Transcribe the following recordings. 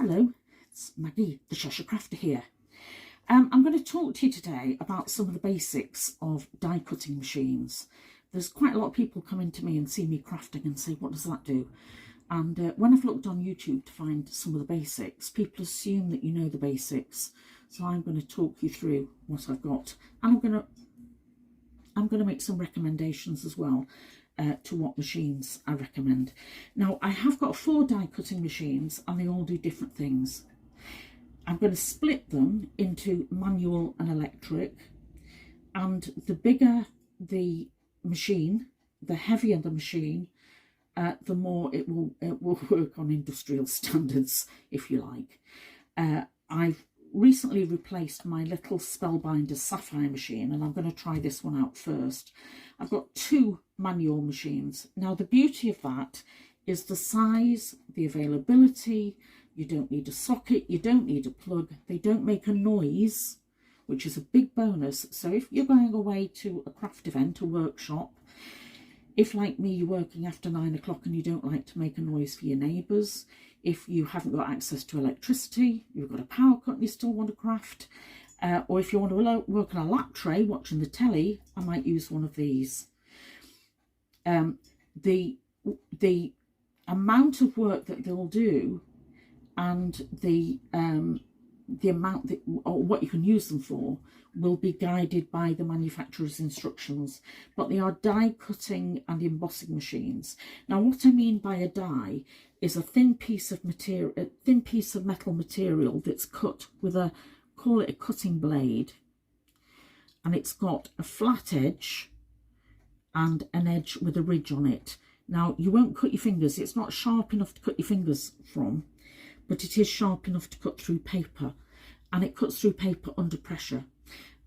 Hello, it's Maggie, the Cheshire Crafter here. I'm going to talk to you today about some of the basics of die cutting machines. There's quite a lot of people come in to me and see me crafting and say, what does that do? And when I've looked on YouTube to find some of the basics, people assume that you know the basics. So I'm going to talk you through what I've got. And I'm going to make some recommendations as well to what machines I recommend. Now, I have got 4 die cutting machines and they all do different things. I'm going to split them into manual and electric, and the bigger the machine, the heavier the machine, the more it will work on industrial standards, if you like. I've recently replaced my little Spellbinders Sapphire machine, and I'm going to try this one out first. I've got 2 manual machines. Now, the beauty of that is the size, the availability. You don't need a socket, you don't need a plug, they don't make a noise, which is a big bonus. So if you're going away to a craft event, a workshop, if like me you're working after 9 o'clock and you don't like to make a noise for your neighbours, if you haven't got access to electricity, you've got a power cut and you still want to craft, or if you want to work on a lap tray watching the telly, I might use one of these. The amount of work that they'll do and the amount that, or what you can use them for, will be guided by the manufacturer's instructions. But they are die cutting and embossing machines. Now, what I mean by a die is a thin piece of material, a thin piece of metal material that's cut with a, call it a cutting blade, and it's got a flat edge and an edge with a ridge on it. Now, you won't cut your fingers. It's not sharp enough to cut your fingers from, but it is sharp enough to cut through paper, and it cuts through paper under pressure.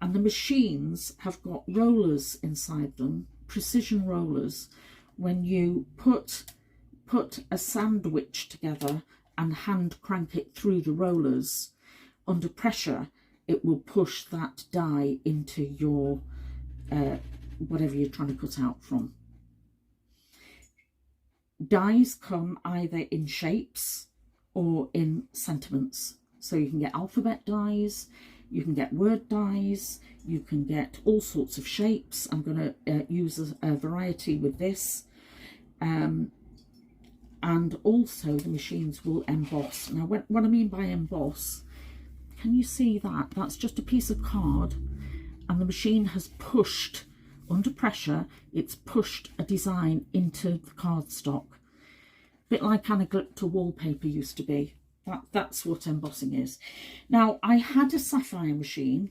And the machines have got rollers inside them, precision rollers. When you put a sandwich together and hand crank it through the rollers under pressure, it will push that die into your whatever you're trying to cut out from. Dies come either in shapes or in sentiments. So you can get alphabet dies, you can get word dies, you can get all sorts of shapes. I'm going to use a variety with this. And also the machines will emboss. Now, what I mean by emboss, can you see that? That's just a piece of card, and the machine has pushed, under pressure, it's pushed a design into the cardstock. Bit like anaglypta wallpaper used to be. That's what embossing is. Now, I had a sapphire machine,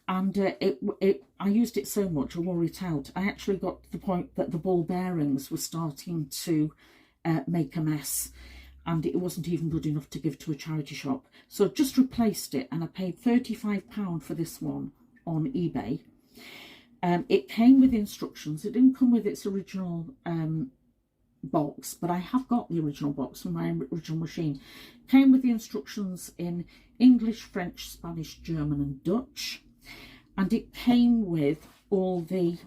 and I used it so much I wore it out. I actually got to the point that the ball bearings were starting to make a mess, and it wasn't even good enough to give to a charity shop. So I just replaced it, and I paid £35 for this one on eBay. It came with instructions. It didn't come with its original box, but I have got the original box from my original machine. Came with the instructions in English, French, Spanish, German and Dutch, and it came with all the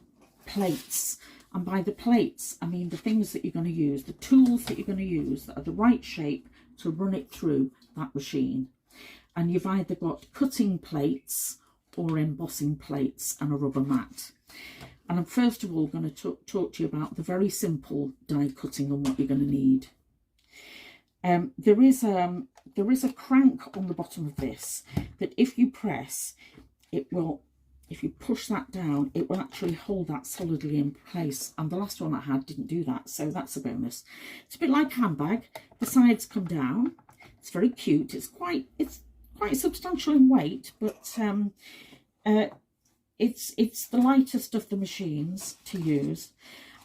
plates. And by the plates, I mean the things that you're going to use, the tools that you're going to use that are the right shape to run it through that machine. And you've either got cutting plates or embossing plates and a rubber mat. And I'm first of all going to talk to you about the very simple die cutting and what you're going to need. There is a crank on the bottom of this that if you press, it will, if you push that down, it will actually hold that solidly in place. And the last one I had didn't do that, so that's a bonus. It's a bit like a handbag. The sides come down. It's very cute. It's quite substantial in weight, but it's the lightest of the machines to use.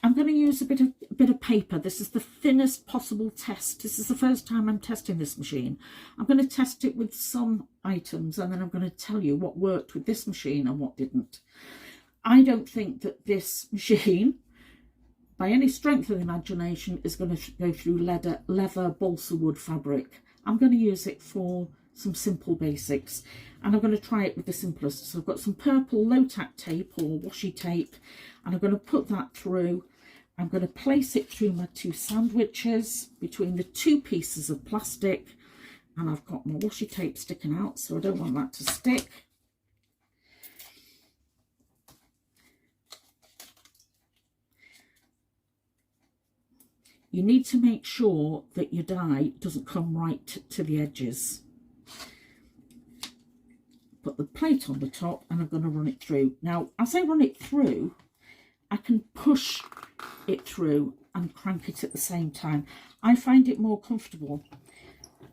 I'm going to use a bit of paper. This is the thinnest possible test. This is the first time I'm testing this machine. I'm going to test it with some items, and then I'm going to tell you what worked with this machine and what didn't. I don't think that this machine, by any strength of the imagination, is going to go through leather balsa wood fabric. I'm going to use it for some simple basics, and I'm going to try it with the simplest. So I've got some purple low-tack tape or washi tape, and I'm going to put that through. I'm going to place it through my 2 sandwiches between the 2 pieces of plastic, and I've got my washi tape sticking out, so I don't want that to stick. You need to make sure that your die doesn't come right to the edges. Put the plate on the top and I'm going to run it through. Now, as I run it through, I can push it through and crank it at the same time. I find it more comfortable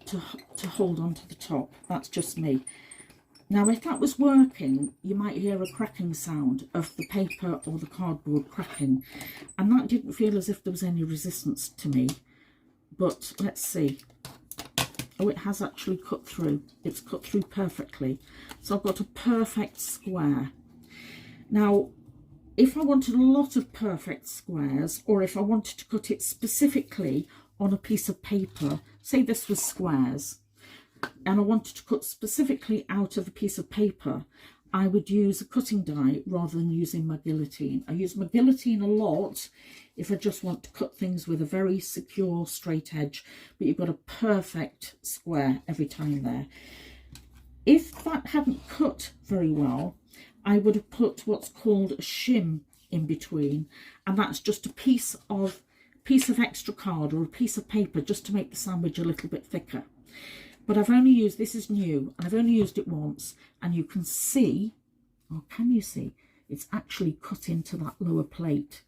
to hold on to the top. That's just me. Now, if that was working, you might hear a cracking sound of the paper or the cardboard cracking, and that didn't feel as if there was any resistance to me. But let's see. Oh, it has actually cut through. It's cut through perfectly. So I've got a perfect square. Now, if I wanted a lot of perfect squares, or if I wanted to cut it specifically on a piece of paper, say this was squares, and I wanted to cut specifically out of a piece of paper, I would use a cutting die rather than using my guillotine. I use my guillotine a lot if I just want to cut things with a very secure straight edge, but you've got a perfect square every time there. If that hadn't cut very well, I would have put what's called a shim in between, and that's just a piece of extra card or a piece of paper just to make the sandwich a little bit thicker. But I've only used, this is new, and I've only used it once, and you can see, or can you see, it's actually cut into that lower plate.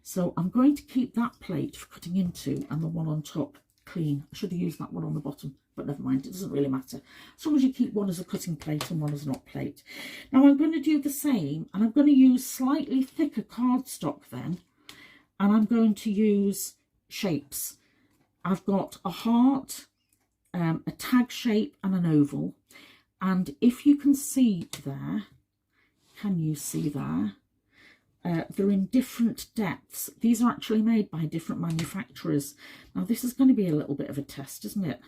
So I'm going to keep that plate for cutting into and the one on top clean. I should have used that one on the bottom, but never mind, it doesn't really matter. As long as you keep one as a cutting plate and one as a not plate. Now I'm going to do the same, and I'm going to use slightly thicker cardstock then, and I'm going to use shapes. I've got a heart, a tag shape and an oval, and if you can see there, can you see there, they're in different depths. These are actually made by different manufacturers. Now this is going to be a little bit of a test, isn't it?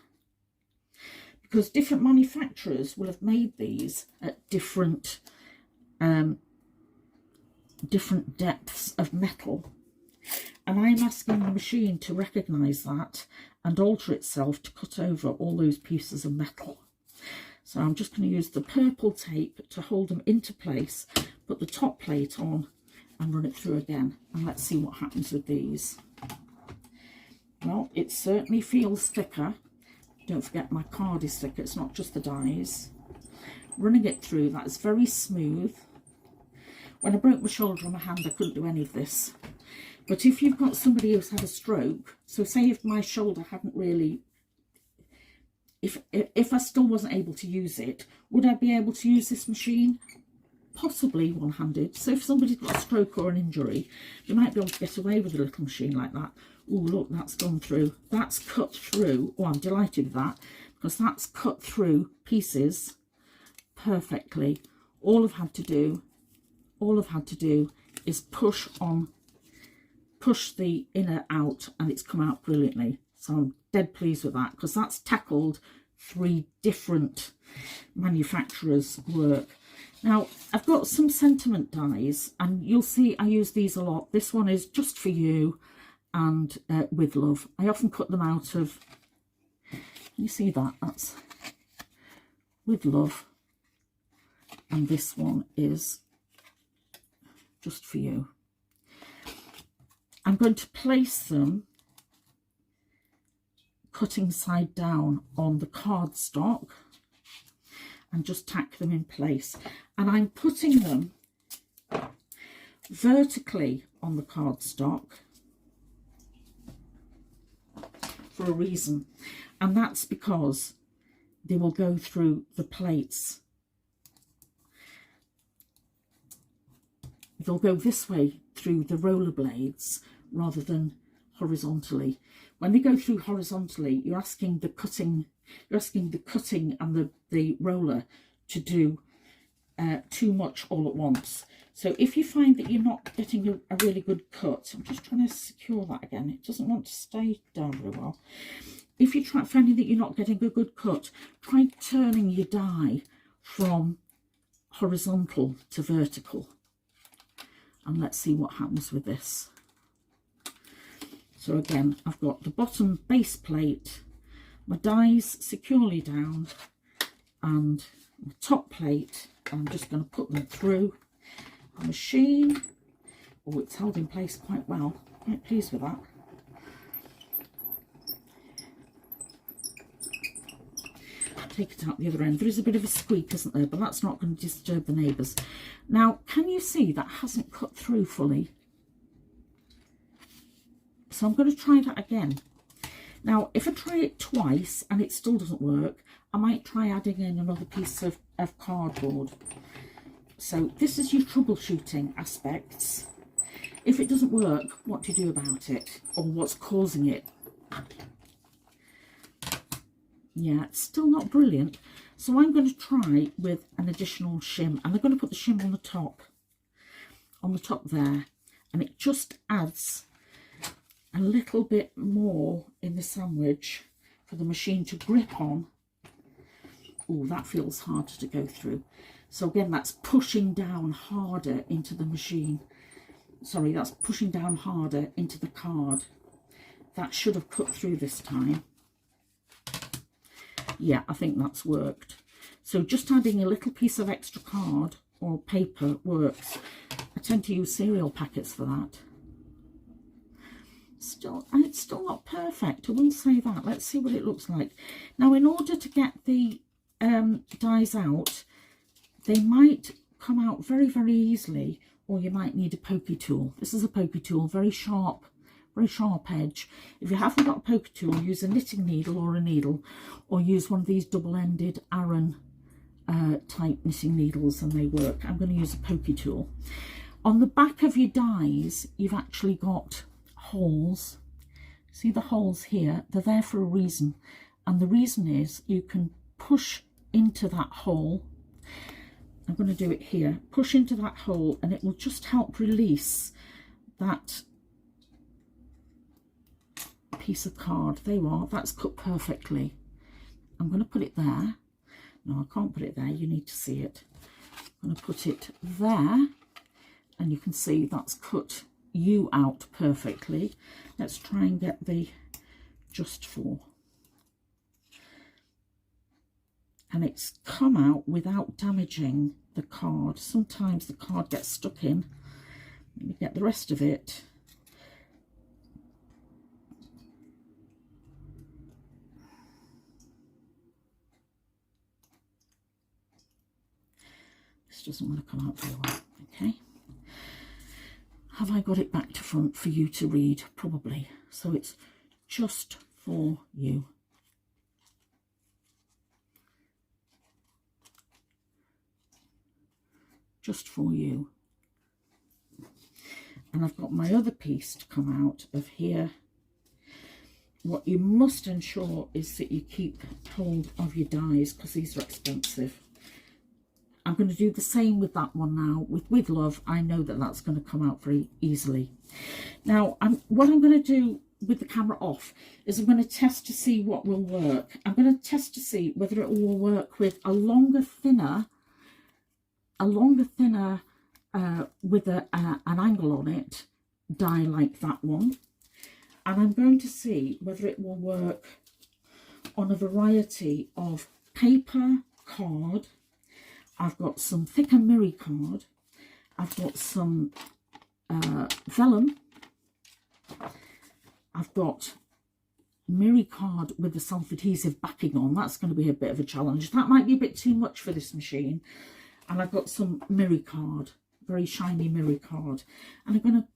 Because different manufacturers will have made these at different depths of metal, and I'm asking the machine to recognise that and alter itself to cut over all those pieces of metal. So I'm just going to use the purple tape to hold them into place, put the top plate on and run it through again, and let's see what happens with these. Well, it certainly feels thicker. Don't forget my card is thicker, it's not just the dies. Running it through, that is very smooth. When I broke my shoulder on my hand, I couldn't do any of this. But if you've got somebody who's had a stroke, so say if my shoulder hadn't really, if I still wasn't able to use it, would I be able to use this machine? Possibly one-handed. So if somebody's got a stroke or an injury, you might be able to get away with a little machine like that. Oh, look, that's gone through. That's cut through. Oh, I'm delighted with that, because that's cut through pieces perfectly. All I've had to do is push the inner out, and it's come out brilliantly. So I'm dead pleased with that, because that's tackled 3 different manufacturers' work. Now I've got some sentiment dies, and you'll see I use these a lot. This one is Just For You and With Love. I often cut them out of, can you see that? That's With Love, and this one is Just For You. I'm going to place them cutting side down on the cardstock and just tack them in place. And I'm putting them vertically on the cardstock for a reason, and that's because they will go through the plates. They'll go this way through the roller blades rather than horizontally. When they go through horizontally, you're asking the cutting and the roller to do too much all at once. So if you find that you're not getting a really good cut, I'm just trying to secure that again. It doesn't want to stay down very well. If you're finding that you're not getting a good cut, try turning your die from horizontal to vertical. And let's see what happens with this. So again, I've got the bottom base plate, my dies securely down and my top plate. I'm just going to put them through the machine. Oh, it's held in place quite well. Quite pleased with that. Take it out the other end. There is a bit of a squeak, isn't there? But that's not going to disturb the neighbours. Now, can you see that hasn't cut through fully? So I'm going to try that again. Now, if I try it twice and it still doesn't work, I might try adding in another piece of cardboard. So this is your troubleshooting aspects. If it doesn't work, what do you do about it? Or what's causing it? Yeah, it's still not brilliant. So I'm going to try with an additional shim. And I'm going to put the shim on the top there. And it just adds a little bit more in the sandwich for the machine to grip on. Oh, that feels harder to go through. So again, that's pushing down harder into the machine. Sorry, that's pushing down harder into the card. That should have cut through this time. Yeah, I think that's worked. So just adding a little piece of extra card or paper works. I tend to use cereal packets for that. And it's still not perfect, I will say that. Let's see what it looks like. Now, in order to get the dies out, they might come out very, very easily, or you might need a pokey tool. This is a pokey tool, very sharp edge. If you haven't got a pokey tool, use a knitting needle or a needle, or use one of these double-ended Aran type knitting needles, and they work. I'm going to use a pokey tool. On the back of your dies, you've actually got holes. See the holes here? They're there for a reason, and the reason is you can push into that hole. I'm going to do it here. Push into that hole, and it will just help release that piece of card. There you are. That's cut perfectly. I'm going to put it there. No, I can't put it there. You need to see it. I'm going to put it there, and you can see that's cut you out perfectly. Let's try and get the just for. And it's come out without damaging the card. Sometimes the card gets stuck in. Let me get the rest of it. This doesn't want to come out very well. Okay. Have I got it back to front for you to read? Probably. So it's just for you. Just for you. And I've got my other piece to come out of here. What you must ensure is that you keep hold of your dies, because these are expensive. I'm going to do the same with that one now. With love, I know that that's going to come out very easily. Now, what I'm going to do with the camera off is I'm going to test to see what will work. I'm going to test to see whether it will work with a longer, thinner with an angle on it, die like that one. And I'm going to see whether it will work on a variety of paper, card. I've got some thicker mirror card. I've got some vellum. I've got mirror card with the self-adhesive backing on. That's going to be a bit of a challenge. That might be a bit too much for this machine. And I've got some mirror card, very shiny mirror card. And I'm going to